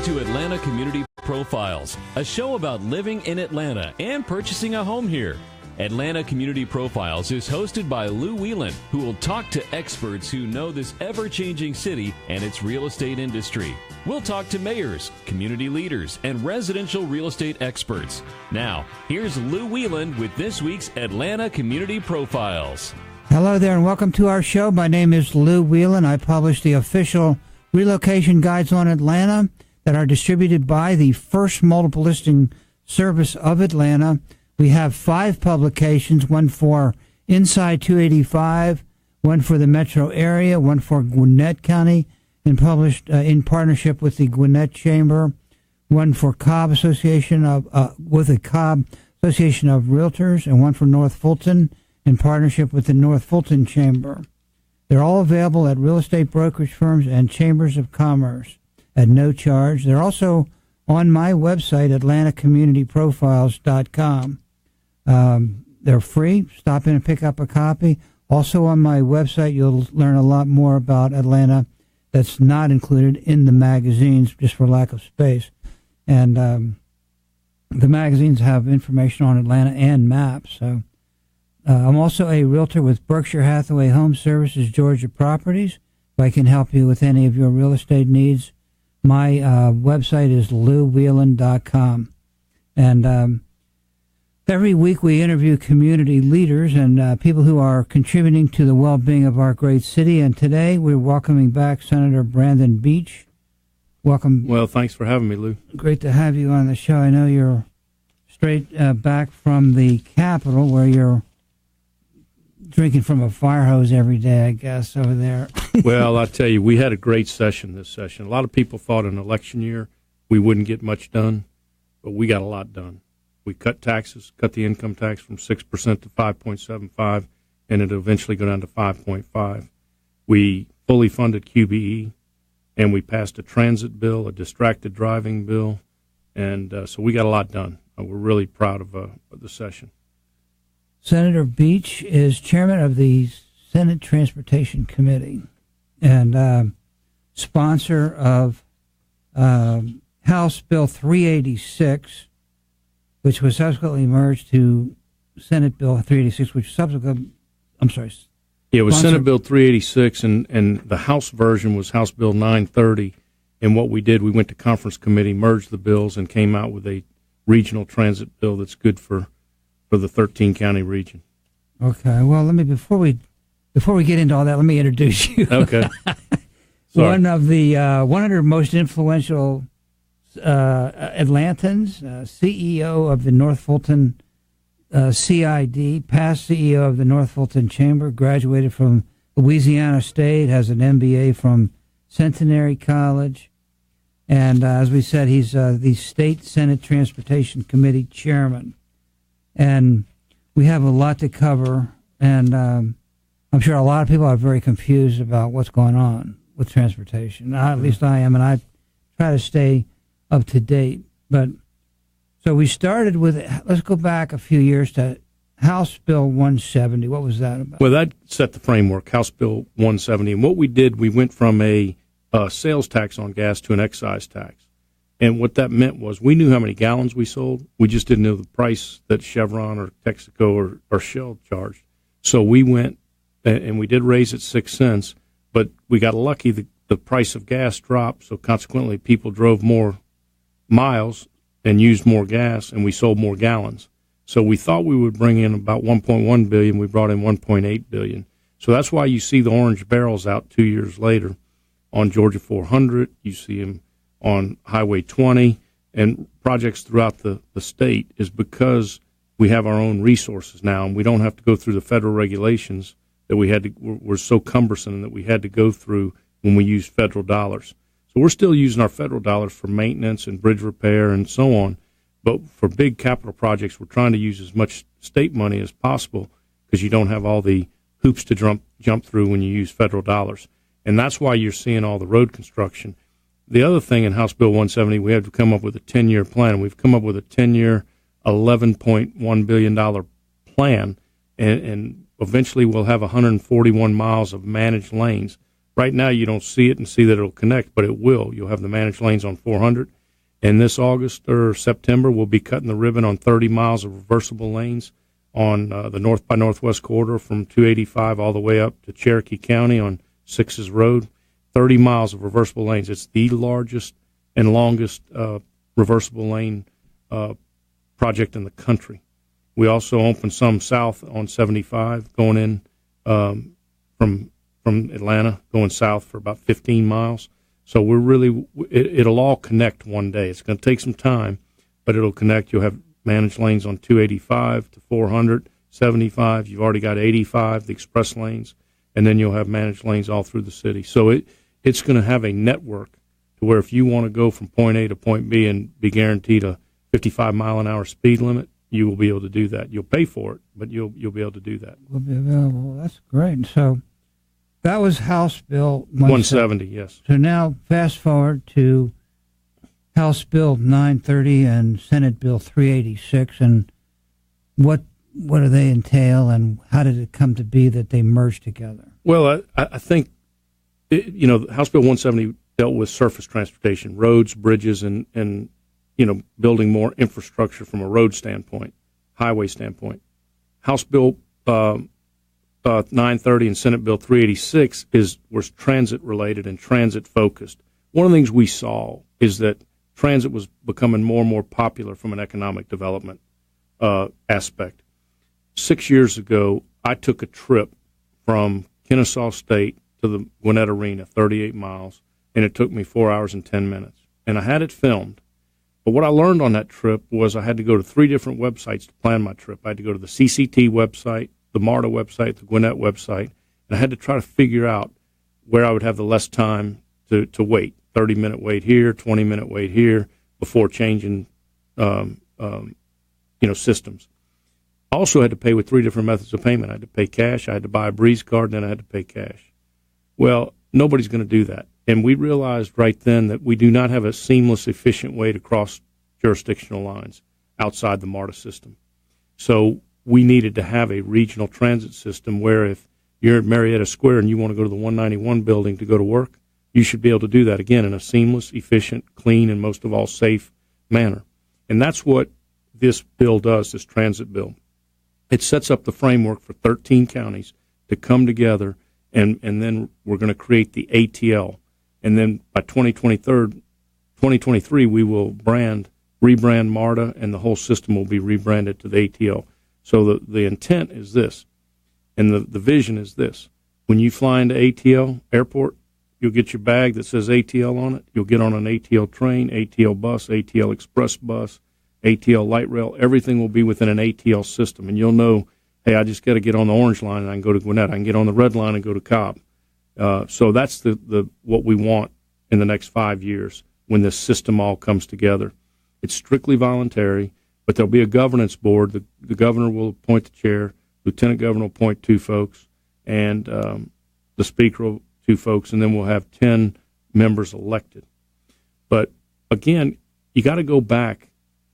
to Atlanta Community Profiles, a show about living in Atlanta and purchasing a home here. Atlanta Community Profiles is hosted by Lou Whelan, who will talk to experts who know this ever-changing city and its real estate industry. We'll talk to mayors, community leaders, and residential real estate experts. Now, here's Lou Whelan with this week's Atlanta Community Profiles. Hello there and welcome to our show. My name is Lou Whelan. I publish the official relocation guides on Atlanta that are distributed by the First Multiple Listing Service of Atlanta. We have 5 publications, one for Inside 285, one for the metro area, one for Gwinnett County, and published in partnership with the Gwinnett Chamber, one for Cobb Association with the Cobb Association of Realtors, and one for North Fulton in partnership with the North Fulton Chamber. They're all available at real estate brokerage firms and chambers of commerce at no charge. They're also on my website, atlantacommunityprofiles.com. They're free. Stop in and pick up a copy. Also on my website, you'll learn a lot more about Atlanta that's not included in the magazines just for lack of space. And the magazines have information on Atlanta and maps. So I'm also a realtor with Berkshire Hathaway Home Services, Georgia Properties. If I can help you with any of your real estate needs, my website is louwhelan.com. And every week we interview community leaders and people who are contributing to the well-being of our great city. And today we're welcoming back Senator Brandon Beach. Welcome. Well, thanks for having me, Lou. Great to have you on the show. I know you're straight back from the Capitol where you're drinking from a fire hose every day, I guess, over there. Well, I tell you, we had a great session this session. A lot of people thought in election year we wouldn't get much done, but we got a lot done. We cut taxes, cut the income tax from 6% to 5.75, and it'll eventually go down to 5.5. We fully funded QBE, and we passed a transit bill, a distracted driving bill, and so we got a lot done. We're really proud of the session. Senator Beach is chairman of the Senate Transportation Committee and sponsor of House Bill 386, which was subsequently merged to Senate Bill 386, which subsequently, it was Senate Bill 386, and the House version was House Bill 930. And what we did, we went to conference committee, merged the bills, and came out with a regional transit bill that's good for the 13-county region. Okay. Well, before we get into all that, let me introduce you. Okay. One of the 100 most influential Atlantans, CEO of the North Fulton CID, past CEO of the North Fulton Chamber, graduated from Louisiana State, has an MBA from Centenary College, and as we said, he's the State Senate Transportation Committee chairman. And we have a lot to cover, and I'm sure a lot of people are very confused about what's going on with transportation. At least I am, and I try to stay up to date. But so we started with, let's go back a few years to House Bill 170. What was that about? Well, that set the framework, House Bill 170. And what we did, we went from a sales tax on gas to an excise tax. And what that meant was we knew how many gallons we sold. We just didn't know the price that Chevron or Texaco or Shell charged. So we went and we did raise it 6 cents, but we got lucky. The price of gas dropped, so consequently people drove more miles and used more gas, and we sold more gallons. So we thought we would bring in about $1.1 billion. We brought in $1.8 billion. So that's why you see the orange barrels out 2 years later on Georgia 400. You see them on Highway 20 and projects throughout the state, is because we have our own resources now, and we don't have to go through the federal regulations that were so cumbersome and that we had to go through when we used federal dollars. So we're still using our federal dollars for maintenance and bridge repair and so on, but for big capital projects, we're trying to use as much state money as possible because you don't have all the hoops to jump through when you use federal dollars. And that's why you're seeing all the road construction. The other thing in House Bill 170, we have to come up with a 10-year plan. We've come up with a 10-year, $11.1 billion plan, and eventually we'll have 141 miles of managed lanes. Right now, you don't see it and see that it'll connect, but it will. You'll have the managed lanes on 400. And this August or September, we'll be cutting the ribbon on 30 miles of reversible lanes on the North by Northwest corridor from 285 all the way up to Cherokee County on Sixes Road. 30 miles of reversible lanes. It's the largest and longest reversible lane project in the country. We also opened some south on 75 going in from Atlanta, going south for about 15 miles. So we're really, it'll all connect one day. It's going to take some time, but it'll connect. You'll have managed lanes on 285 to 400, 75. You've already got 85, the express lanes, and then you'll have managed lanes all through the city. So it's going to have a network to where if you want to go from point A to point B and be guaranteed a 55-mile-an-hour speed limit, you will be able to do that. You'll pay for it, but you'll be able to do that. Will be available. That's great. So that was House Bill 170, yes. So now fast forward to House Bill 930 and Senate Bill 386, and what do they entail, and how did it come to be that they merged together? Well, I think, House Bill 170 dealt with surface transportation, roads, bridges, and building more infrastructure from a road standpoint, highway standpoint. House Bill 930 and Senate Bill 386 was transit related and transit focused. One of the things we saw is that transit was becoming more and more popular from an economic development aspect. 6 years ago, I took a trip from Kennesaw State to the Gwinnett Arena, 38 miles, and it took me 4 hours and 10 minutes. And I had it filmed. But what I learned on that trip was I had to go to 3 different websites to plan my trip. I had to go to the CCT website, the MARTA website, the Gwinnett website, and I had to try to figure out where I would have the less time to wait. 30-minute wait here, 20-minute wait here, before changing systems. I also had to pay with 3 different methods of payment. I had to pay cash, I had to buy a Breeze card, and then I had to pay cash. Well, nobody's going to do that. And we realized right then that we do not have a seamless, efficient way to cross jurisdictional lines outside the MARTA system. So we needed to have a regional transit system where if you're at Marietta Square and you want to go to the 191 building to go to work, you should be able to do that, again, in a seamless, efficient, clean, and most of all, safe manner. And that's what this bill does, this transit bill. It sets up the framework for 13 counties to come together, and then we're going to create the ATL. And then by 2023, we will rebrand MARTA, and the whole system will be rebranded to the ATL. So the intent is this, and the vision is this. When you fly into ATL airport, you'll get your bag that says ATL on it. You'll get on an ATL train, ATL bus, ATL express bus, ATL light rail. Everything will be within an ATL system, and you'll know, hey, I just got to get on the orange line and I can go to Gwinnett. I can get on the red line and go to Cobb. So that's the what we want in the next 5 years when this system all comes together. It's strictly voluntary, but there'll be a governance board. The governor will appoint the chair, lieutenant governor will appoint 2 folks, and the speaker will 2 folks, and then we'll have 10 members elected. But again, you got to go back,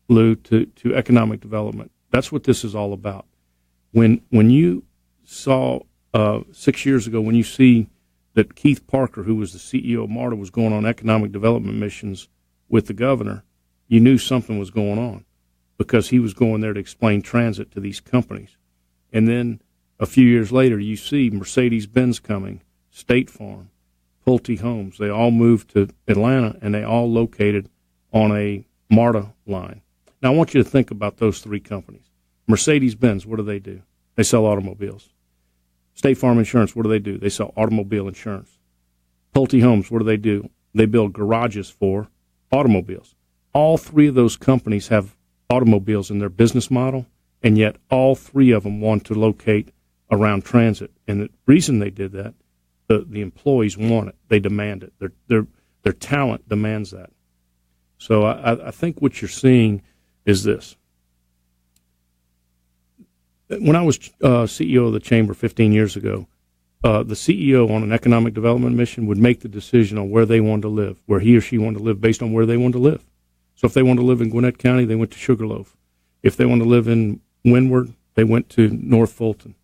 Lou, to economic development. That's what this is all about. When you saw 6 years ago, when you see that Keith Parker, who was the CEO of MARTA, was going on economic development missions with the governor, you knew something was going on because he was going there to explain transit to these companies. And then a few years later, you see Mercedes-Benz coming, State Farm, Pulte Homes. They all moved to Atlanta, and they all located on a MARTA line. Now, I want you to think about those 3 companies. Mercedes-Benz, what do? They sell automobiles. State Farm Insurance, what do? They sell automobile insurance. Pulte Homes, what do? They build garages for automobiles. All 3 of those companies have automobiles in their business model, and yet all 3 of them want to locate around transit. And the reason they did that, the employees want it. They demand it. Their talent demands that. So I think what you're seeing is this. When I was CEO of the Chamber 15 years ago, the CEO on an economic development mission would make the decision on where they wanted to live, where he or she wanted to live based on where they wanted to live. So if they wanted to live in Gwinnett County, they went to Sugarloaf. If they wanted to live in Windward, they went to North Fulton.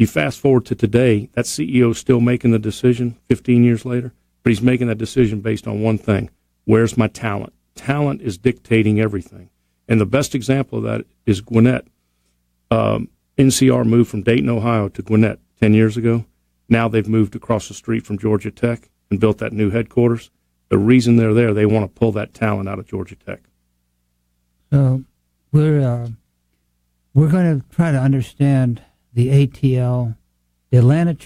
You fast forward to today, that CEO is still making the decision 15 years later, but he's making that decision based on one thing. Where's my talent? Talent is dictating everything. And the best example of that is Gwinnett. NCR moved from Dayton, Ohio to Gwinnett 10 years ago. Now they've moved across the street from Georgia Tech and built that new headquarters. The reason they're there, they want to pull that talent out of Georgia Tech. So we're going to try to understand the ATL, the Atlanta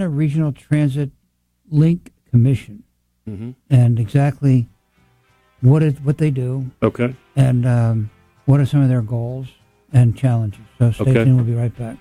Regional Transit Link Commission, and exactly what they do. Okay. And what are some of their goals and challenges. So stay tuned. We'll be right back.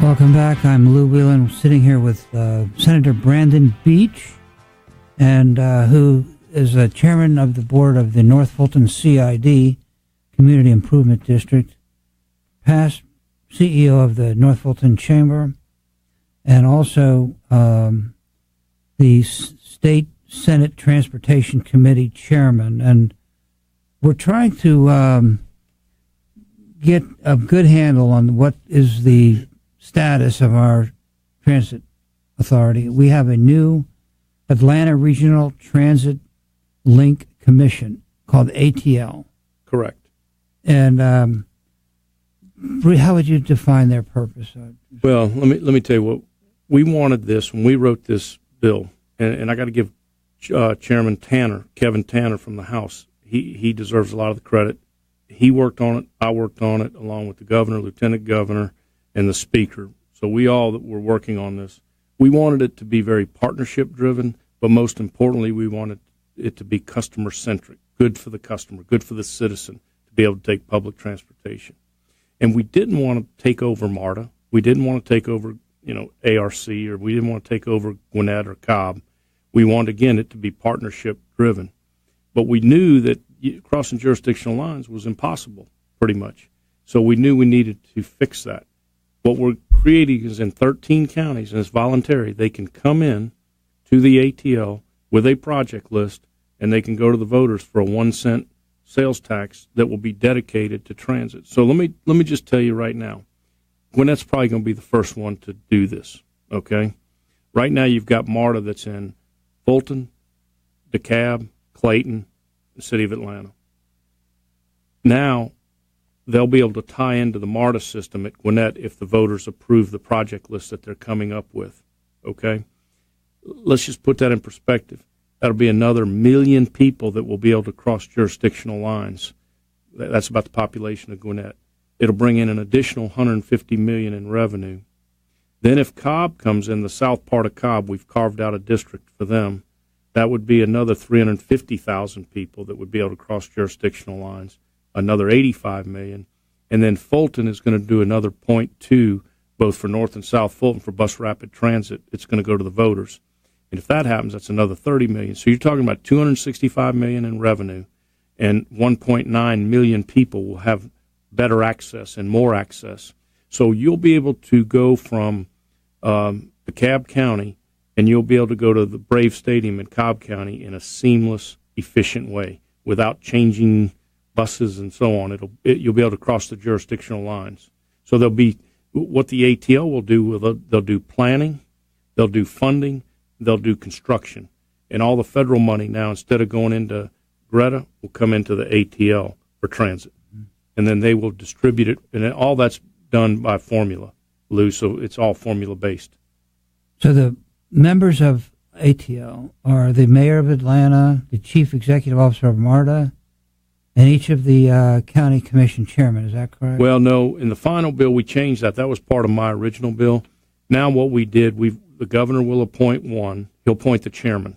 Welcome back. I'm Lou Whelan, sitting here with Senator Brandon Beach, and who is the chairman of the board of the North Fulton CID, Community Improvement District, past CEO of the North Fulton Chamber, and also the State Senate Transportation Committee chairman. And we're trying to get a good handle on what is the status of our transit authority. We have a new Atlanta Regional Transit Link Commission called ATL. Correct. And how would you define their purpose? Well, let me tell you what we wanted. This when we wrote this bill, and I got to give Chairman Tanner, Kevin Tanner from the House, he deserves a lot of the credit. He worked on it. I worked on it along with the governor, lieutenant governor, and the speaker. So we all that were working on this, we wanted it to be very partnership driven, but most importantly, we wanted it to be customer centric, good for the customer, good for the citizen to be able to take public transportation. And we didn't want to take over MARTA. We didn't want to take over, AARC, or we didn't want to take over Gwinnett or Cobb. We wanted, again, it to be partnership driven. But we knew that crossing jurisdictional lines was impossible, pretty much. So we knew we needed to fix that. What we're creating is in 13 counties, and it's voluntary. They can come in to the ATL with a project list, and they can go to the voters for a 1-cent sales tax that will be dedicated to transit. So let me just tell you right now, Gwinnett's probably going to be the first one to do this, okay? Right now you've got MARTA that's in Fulton, DeKalb, Clayton, the city of Atlanta. Now they'll be able to tie into the MARTA system at Gwinnett if the voters approve the project list that they're coming up with, okay? Let's just put that in perspective. That'll be another 1 million people that will be able to cross jurisdictional lines. That's about the population of Gwinnett. It'll bring in an additional $150 million in revenue. Then if Cobb comes in, the south part of Cobb, we've carved out a district for them. That would be another 350,000 people that would be able to cross jurisdictional lines, another $85 million. And then Fulton is going to do another 0.2, both for North and South Fulton for bus rapid transit. It's going to go to the voters. And if that happens, that's another $30 million. So you're talking about $265 million in revenue, and 1.9 million people will have better access and more access. So you'll be able to go from DeKalb County, and you'll be able to go to the Brave Stadium in Cobb County in a seamless, efficient way without changing buses and so on. You'll be able to cross the jurisdictional lines. So there'll be what the ATL will do. They'll do planning, they'll do funding, they'll do construction, and all the federal money now, instead of going into Greta will come into the ATL for transit, and then they will distribute it, and then all that's done by formula, Lou, so it's all formula-based. So the members of ATL are the mayor of Atlanta, the chief executive officer of MARTA, and each of the county commission chairmen. Is that correct? Well, no. In the final bill, we changed that. That was part of my original bill. Now what we did, the governor will appoint one. He'll appoint the chairman.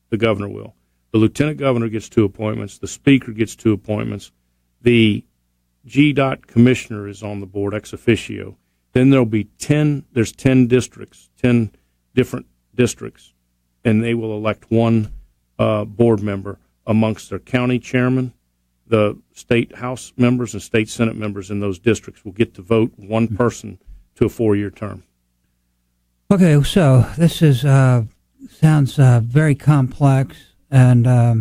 The governor will. The lieutenant governor gets 2 appointments. The speaker gets 2 appointments. The GDOT commissioner is on the board ex officio. Then there'll be 10. There's 10 districts, 10 different districts, and they will elect one board member amongst their county chairman. The state House members and state Senate members in those districts will get to vote one person to a 4-year term. Okay, so this is sounds very complex, and how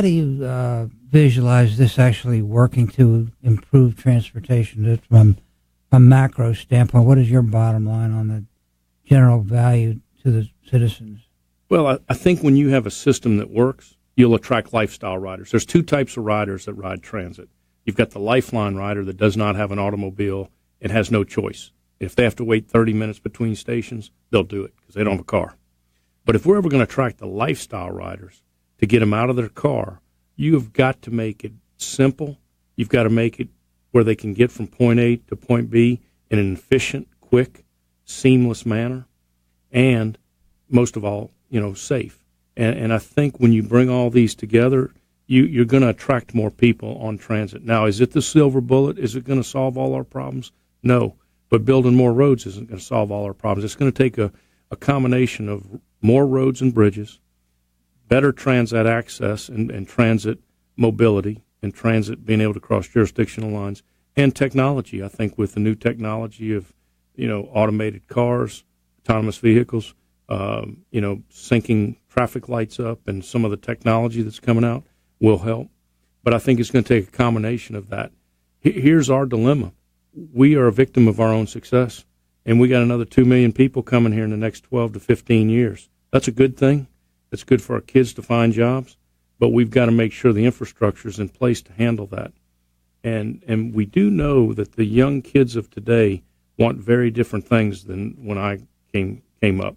do you visualize this actually working to improve transportation from a macro standpoint? What is your bottom line on the general value to the citizens? Well, I think when you have a system that works, you'll attract lifestyle riders. There's 2 types of riders that ride transit. You've got the lifeline rider that does not have an automobile and has no choice. If they have to wait 30 minutes between stations, they'll do it because they don't have a car. But if we're ever going to attract the lifestyle riders to get them out of their car, you have got to make it simple. You've got to make it where they can get from point A to point B in an efficient, quick, seamless manner, and most of all, safe. And I think when you bring all these together, you're going to attract more people on transit. Now, is it the silver bullet? Is it going to solve all our problems? No. But building more roads isn't going to solve all our problems. It's going to take a combination of more roads and bridges, better transit access and transit mobility, and transit being able to cross jurisdictional lines, and technology. I think with the new technology of, automated cars, autonomous vehicles, syncing traffic lights up, and some of the technology that's coming out will help. But I think it's going to take a combination of that. Here's our dilemma. We are a victim of our own success, and we got another 2 million people coming here in the next 12 to 15 years. That's a good thing. It's good for our kids to find jobs, but we've got to make sure the infrastructure is in place to handle that. And we do know that the young kids of today want very different things than when I came up.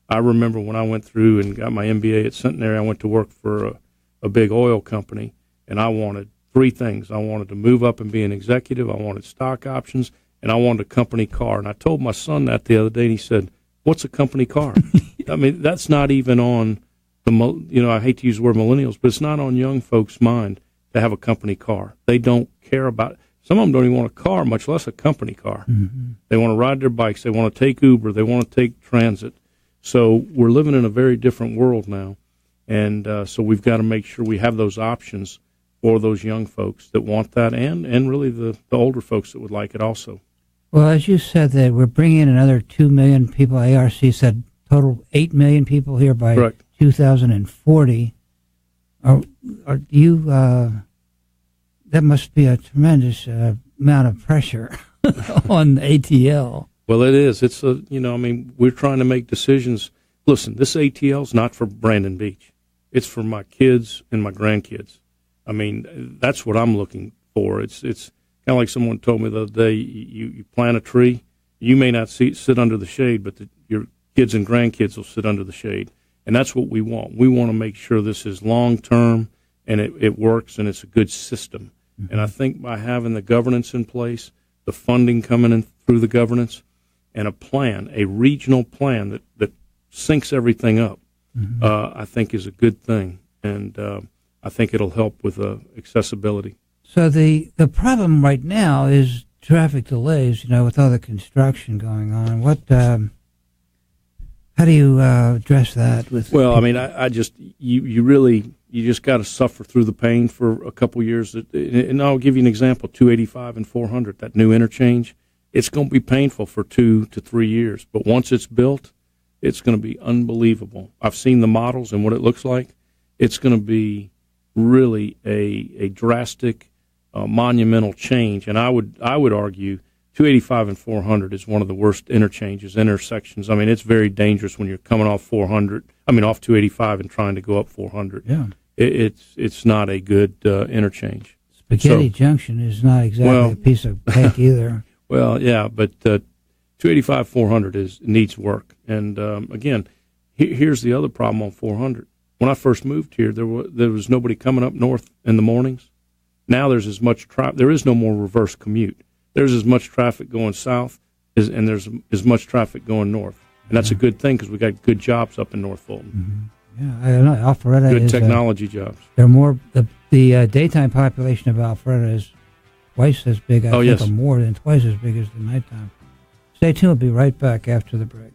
I remember when I went through and got my MBA at Centenary, I went to work for a big oil company, and I wanted 3 things. I wanted to move up and be an executive, I wanted stock options, and I wanted a company car. And I told my son that the other day, and he said, "What's a company car?" I mean, that's not even on I hate to use the word millennials, but it's not on young folks' mind to have a company car. They don't care about it. Some of them don't even want a car, much less a company car. Mm-hmm. They want to ride their bikes. They want to take Uber. They want to take transit. So we're living in a very different world now. And so we've got to make sure we have those options for those young folks that want that, and really the older folks that would like it also. Well, as you said, that we're bringing in another 2 million people. AARC said total 8 million people here by Correct. 2040. That must be a tremendous amount of pressure on ATL. Well, it is. It's we're trying to make decisions. Listen, this ATL is not for Brandon Beach. It's for my kids and my grandkids. I mean, that's what I'm looking for. It's kind of like someone told me the other day, you plant a tree, you may not sit under the shade, but your kids and grandkids will sit under the shade. And that's what we want. We want to make sure this is long-term and it works and it's a good system. Mm-hmm. And I think by having the governance in place, the funding coming in through the governance, and a plan, a regional plan that syncs everything up, mm-hmm. I think is a good thing. And I think it'll help with accessibility. So the problem right now is traffic delays, with all the construction going on. What, how do you address that? Well, I mean, I just, you just got to suffer through the pain for a couple years. And I'll give you an example, 285 and 400, that new interchange. It's going to be painful for 2 to 3 years. But once it's built, it's going to be unbelievable. I've seen the models and what it looks like. It's going to be really a drastic, monumental change. And I would argue 285 and 400 is one of the worst intersections. I mean, it's very dangerous when you're coming off 400 off 285 and trying to go up 400. Yeah. It's not a good interchange. Spaghetti Junction is not exactly a piece of cake either. Well, yeah, but 285, 400 needs work. And again, here's the other problem on 400. When I first moved here, there was nobody coming up north in the mornings. Now there's as much traffic. There is no more reverse commute. There's as much traffic going south and there's as much traffic going north. And that's a good thing because we got good jobs up in North Fulton. Mm-hmm. Yeah, I know. Alpharetta good is technology jobs. They're more the daytime population of Alpharetta is twice as big. I think, or more than twice as big as the nighttime. Stay tuned. We'll be right back after the break.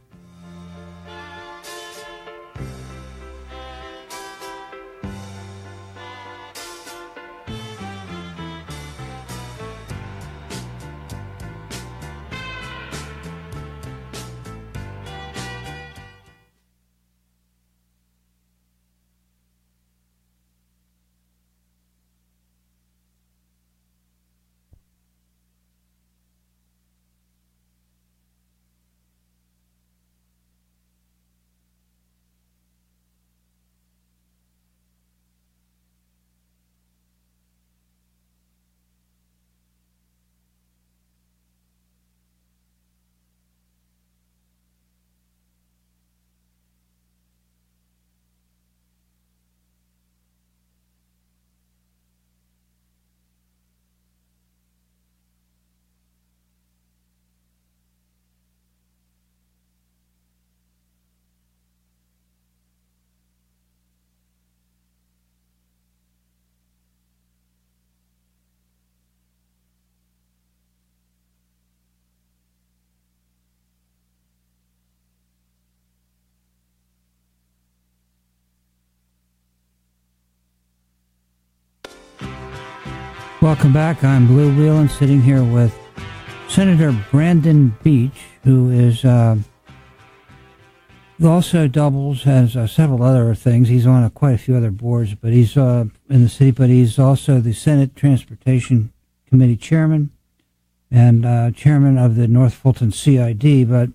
Welcome back. I'm Blue Whelan, sitting here with Senator Brandon Beach, who is also doubles, has several other things. He's on quite a few other boards, but he's in the city, but he's also the Senate Transportation Committee Chairman and Chairman of the North Fulton CID. But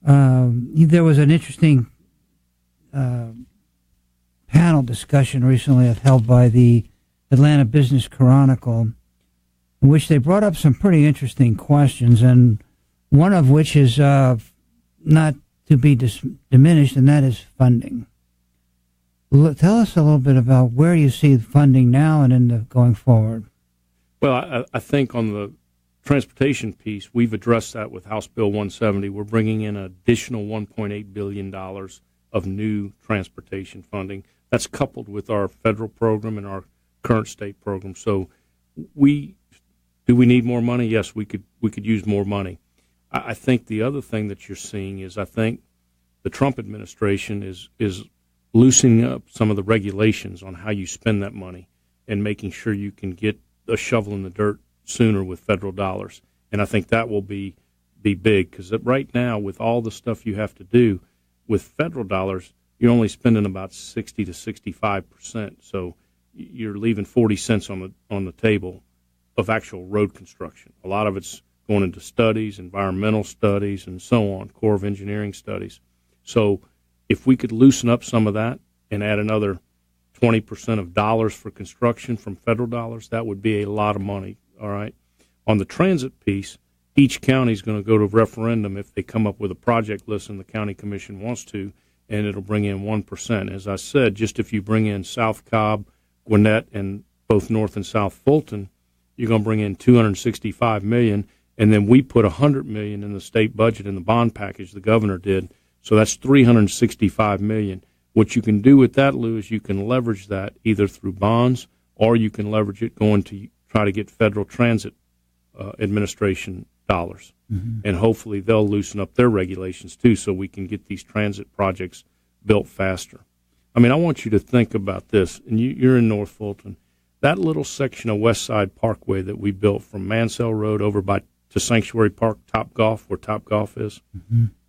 there was an interesting panel discussion recently held by the Atlanta Business Chronicle, in which they brought up some pretty interesting questions, and one of which is not to be diminished, and that is funding. Tell us a little bit about where you see funding now and going forward. Well, I think on the transportation piece, we've addressed that with House Bill 170. We're bringing in an additional $1.8 billion of new transportation funding. That's coupled with our federal program and our current state program. So do we need more money? Yes, we could use more money. I think the other thing that you're seeing is I think the Trump administration is loosening up some of the regulations on how you spend that money and making sure you can get a shovel in the dirt sooner with federal dollars. And I think that will be big because right now with all the stuff you have to do with federal dollars, you're only spending about 60 to 65%. So you're leaving 40 cents on the table of actual road construction. A lot of it's going into studies, environmental studies, and so on, Corps of Engineering studies. So if we could loosen up some of that and add another 20% of dollars for construction from federal dollars, that would be a lot of money, all right? On the transit piece, each county is going to go to referendum if they come up with a project list and the county commission wants to, and it'll bring in 1%. As I said, just if you bring in South Cobb, Gwinnett, and both North and South Fulton, you're going to bring in $265 million, and then we put $100 million in the state budget in the bond package the governor did, so that's $365 million. What you can do with that, Lou, is you can leverage that either through bonds or you can leverage it going to try to get federal transit administration dollars, and hopefully they'll loosen up their regulations too, so we can get these transit projects built faster. I mean, I want you to think about this, and you're in North Fulton. That little section of West Side Parkway that we built from Mansell Road over to Sanctuary Park, Topgolf, where Topgolf is,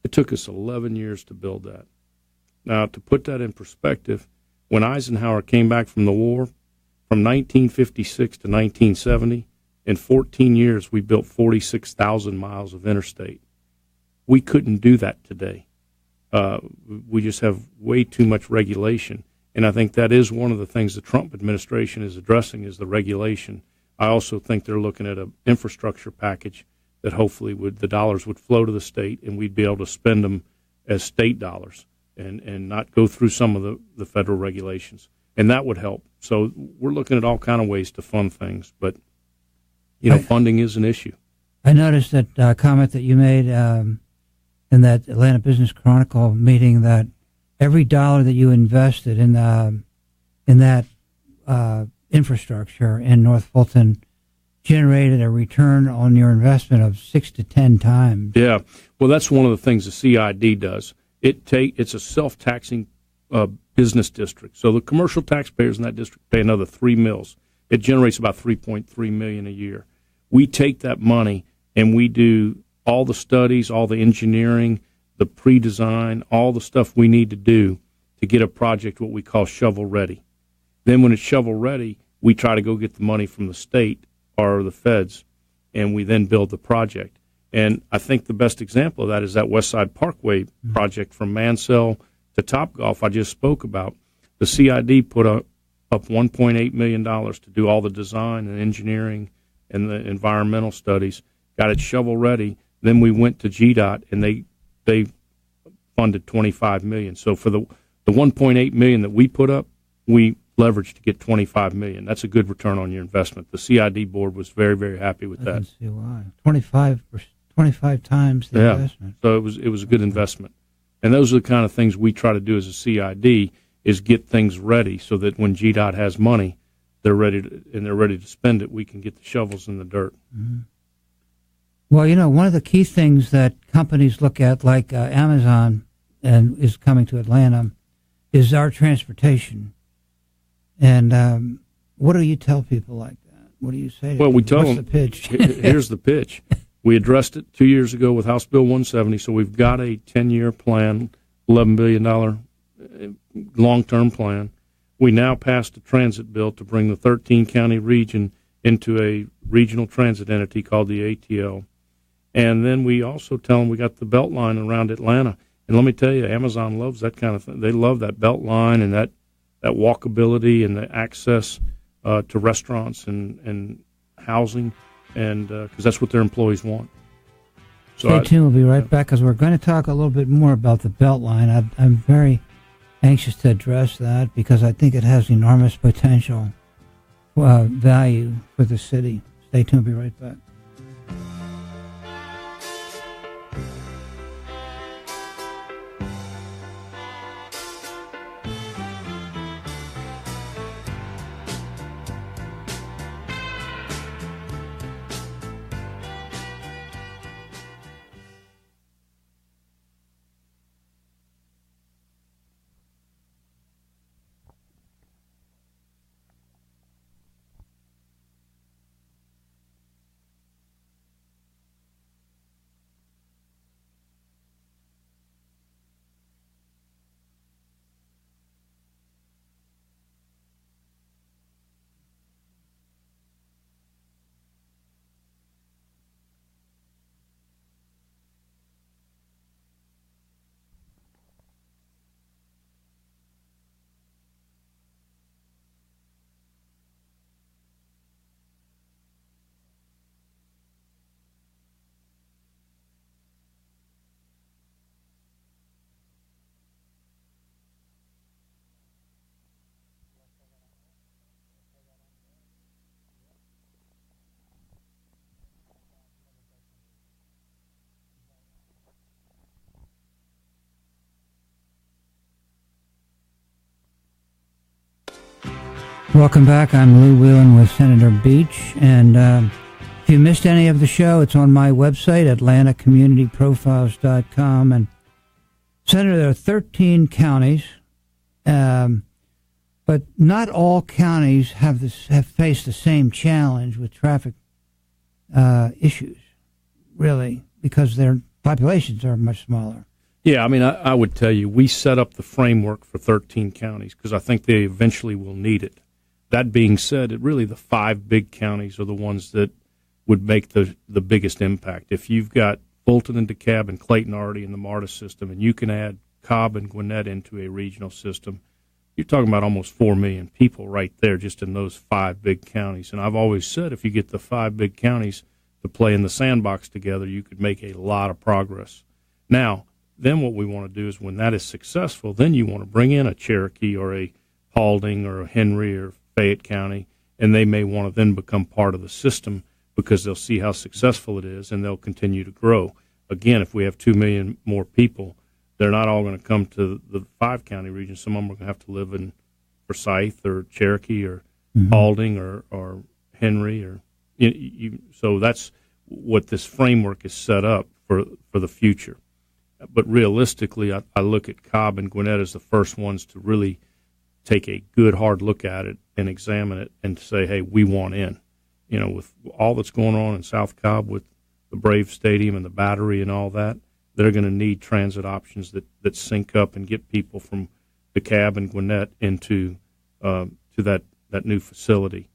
it took us 11 years to build that. Now, to put that in perspective, when Eisenhower came back from the war, from 1956 to 1970, in 14 years, we built 46,000 miles of interstate. We couldn't do that today. We just have way too much regulation. And I think that is one of the things the Trump administration is addressing is the regulation. I also think they're looking at an infrastructure package that hopefully the dollars would flow to the state and we'd be able to spend them as state dollars and not go through some of the federal regulations. And that would help. So we're looking at all kind of ways to fund things. But, funding is an issue. I noticed that comment that you made in that Atlanta Business Chronicle meeting that every dollar that you invested in that infrastructure in North Fulton generated a return on your investment of 6 to 10 times. Yeah, well, that's one of the things the CID does. It's a self-taxing business district, so the commercial taxpayers in that district pay another $3 million. It generates about $3.3 million a year. We take that money and we do all the studies, all the engineering, the pre-design, all the stuff we need to do to get a project what we call shovel-ready. Then when it's shovel-ready, we try to go get the money from the state or the feds, and we then build the project. And I think the best example of that is that West Side Parkway project from Mansell to Topgolf I just spoke about. The CID put up $1.8 million to do all the design and engineering and the environmental studies, got it shovel-ready. Then we went to GDOT, and they funded $25 million. So for the $1.8 million that we put up, we leveraged to get $25 million. That's a good return on your investment. The CID board was very, very happy with that. I can see why. 25 times the investment. So it was a good investment. And those are the kind of things we try to do as a CID is get things ready so that when GDOT has money, they're ready to spend it. We can get the shovels in the dirt. Mm-hmm. Well, one of the key things that companies look at, like Amazon and is coming to Atlanta, is our transportation. And what do you tell people like that? What do you say to them? We tell What's them, the pitch? Here's the pitch. We addressed it 2 years ago with House Bill 170, so we've got a 10-year plan, $11 billion long-term plan. We now passed a transit bill to bring the 13-county region into a regional transit entity called the ATL. And then we also tell them we got the Beltline around Atlanta. And let me tell you, Amazon loves that kind of thing. They love that Beltline and that walkability and the access to restaurants and housing, and because that's what their employees want. So Stay tuned. We'll be right back because we're going to talk a little bit more about the Beltline. I'm very anxious to address that because I think it has enormous potential value for the city. Stay tuned. We'll be right back. Welcome back. I'm Lou Whelan with Senator Beach, and if you missed any of the show, it's on my website, atlantacommunityprofiles.com. And Senator, there are 13 counties, but not all counties have faced the same challenge with traffic issues, really, because their populations are much smaller. Yeah, I mean, I would tell you, we set up the framework for 13 counties because I think they eventually will need it. That being said, really the 5 big counties are the ones that would make the biggest impact. If you've got Fulton and DeKalb and Clayton already in the MARTA system, and you can add Cobb and Gwinnett into a regional system, you're talking about almost 4 million people right there just in those 5 big counties. And I've always said if you get the 5 big counties to play in the sandbox together, you could make a lot of progress. Now, then what we want to do is when that is successful, then you want to bring in a Cherokee or a Paulding or a Henry or Fayette County, and they may want to then become part of the system because they'll see how successful it is and they'll continue to grow. Again, if we have 2 million more people, they're not all going to come to the 5-county region. Some of them are going to have to live in Forsyth or Cherokee or Paulding or Henry. So that's what this framework is set up for the future. But realistically, I look at Cobb and Gwinnett as the first ones to really take a good hard look at it and examine it and say, hey, we want in. With all that's going on in South Cobb with the Brave Stadium and the Battery and all that, they're going to need transit options that sync up and get people from DeKalb and Gwinnett into to that new facility.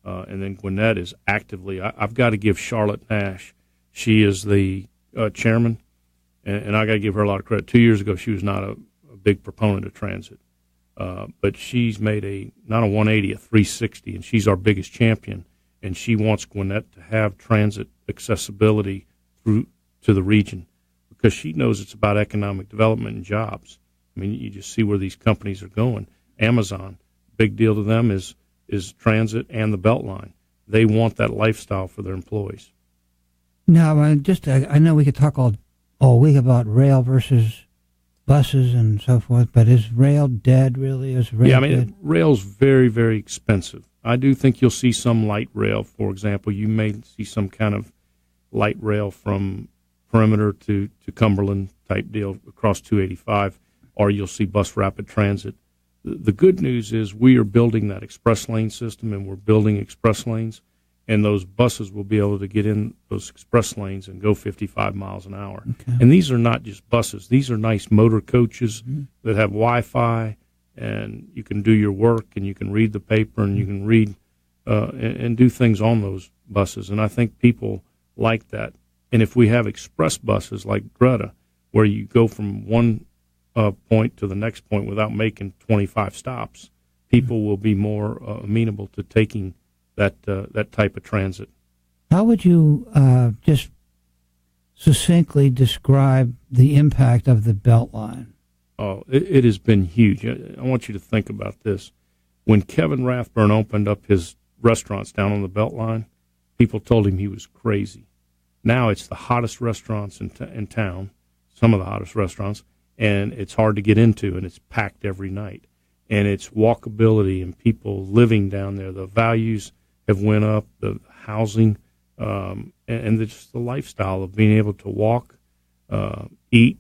And then Gwinnett is actively, I've got to give Charlotte Nash, she is the chairman, and I got to give her a lot of credit. 2 years ago, she was not a big proponent of transit. But she's made not a 180, a 360, and she's our biggest champion. And she wants Gwinnett to have transit accessibility through to the region because she knows it's about economic development and jobs. I mean, you just see where these companies are going. Amazon, big deal to them is transit and the Beltline. They want that lifestyle for their employees. Now, I know we could talk all week about rail versus buses and so forth, but is rail dead, really? Is rail dead? Rail's very, very expensive. I do think you'll see some light rail. For example, you may see some kind of light rail from Perimeter to Cumberland type deal across 285, or you'll see bus rapid transit. The good news is we are building that express lane system, and we're building express lanes, and those buses will be able to get in those express lanes and go 55 miles an hour. Okay. And these are not just buses. These are nice motor coaches that have Wi-Fi, and you can do your work, and you can read the paper, and you can read and do things on those buses. And I think people like that. And if we have express buses like Greta, where you go from one point to the next point without making 25 stops, people will be more amenable to taking that type of transit. How would you just succinctly describe the impact of the Beltline? Oh, it has been huge. I want you to think about this. When Kevin Rathburn opened up his restaurants down on the Beltline, people told him he was crazy. Now it's the hottest restaurants in town, some of the hottest restaurants, and it's hard to get into, and it's packed every night. And it's walkability and people living down there. The values have went up, the housing, and just the lifestyle of being able to walk, eat,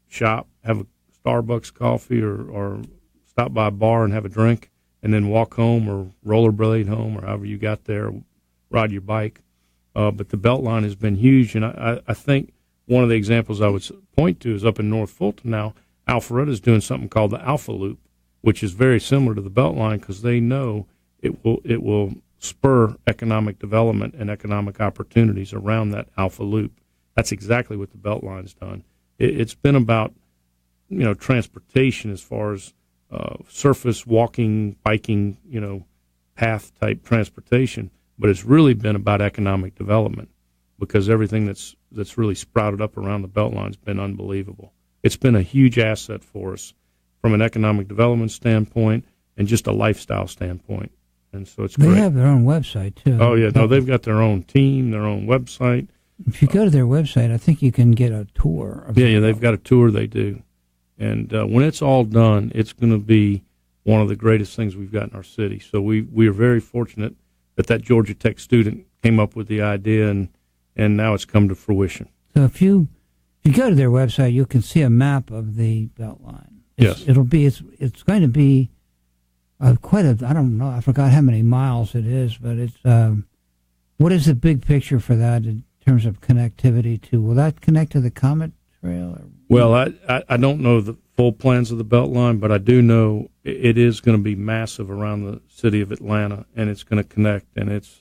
shop, have a Starbucks coffee or stop by a bar and have a drink, and then walk home or rollerblade home or however you got there, ride your bike. But the Beltline has been huge, and I think one of the examples I would point to is up in North Fulton now. Alpharetta is doing something called the Alpha Loop, which is very similar to the Beltline because they know it will spur economic development and economic opportunities around that Alpha Loop. That's exactly what the Beltline's done. It's been about transportation as far as surface, walking, biking, path type transportation. But it's really been about economic development because everything that's really sprouted up around the Beltline's been unbelievable. It's been a huge asset for us from an economic development standpoint and just a lifestyle standpoint. And so it's great. They have their own website, too. Oh, yeah. No, they've got their own team, their own website. If you go to their website, I think you can get a tour. Yeah, they've got a tour, they do. And when it's all done, it's going to be one of the greatest things we've got in our city. So we are very fortunate that Georgia Tech student came up with the idea, and now it's come to fruition. So if you go to their website, you can see a map of the Beltline. Yes. It's going to be quite a, I don't know, I forgot how many miles it is, but it's, what is the big picture for that in terms of connectivity to, will that connect to the Comet Trail? Well, I don't know the full plans of the Beltline, but I do know it is going to be massive around the city of Atlanta, and it's going to connect, and it's,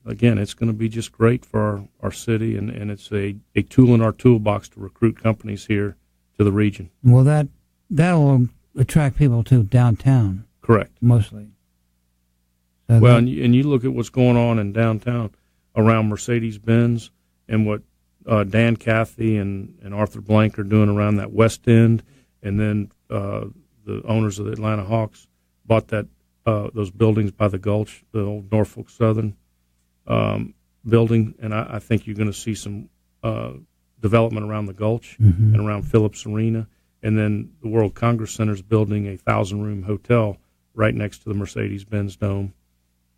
again, it's going to be just great for our city, and it's a tool in our toolbox to recruit companies here to the region. Well, that'll attract people to downtown. Correct. Mostly. So well, and you look at what's going on in downtown around Mercedes-Benz and what Dan Cathy and Arthur Blank are doing around that West End, and then the owners of the Atlanta Hawks bought those buildings by the Gulch, the old Norfolk Southern building, and I think you're going to see some development around the Gulch and around Phillips Arena, and then the World Congress Center is building a 1,000-room hotel right next to the Mercedes-Benz Dome,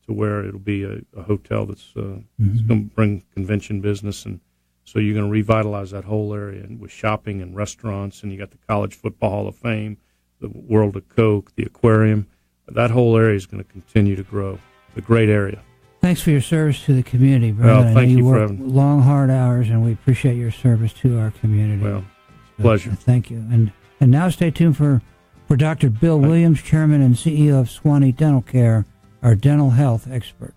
to where it'll be a hotel that's going to bring convention business, and so you're going to revitalize that whole area, and with shopping and restaurants, and you got the College Football Hall of Fame, the World of Coke, the aquarium. That whole area is going to continue to grow. It's a great area. Thanks for your service to the community, Brad. Well, thank you for work long, hard hours, and we appreciate your service to our community. Well, it's a pleasure. Thank you. And now stay tuned for Dr. Bill Williams, Chairman and CEO of Swanee Dental Care, our dental health expert.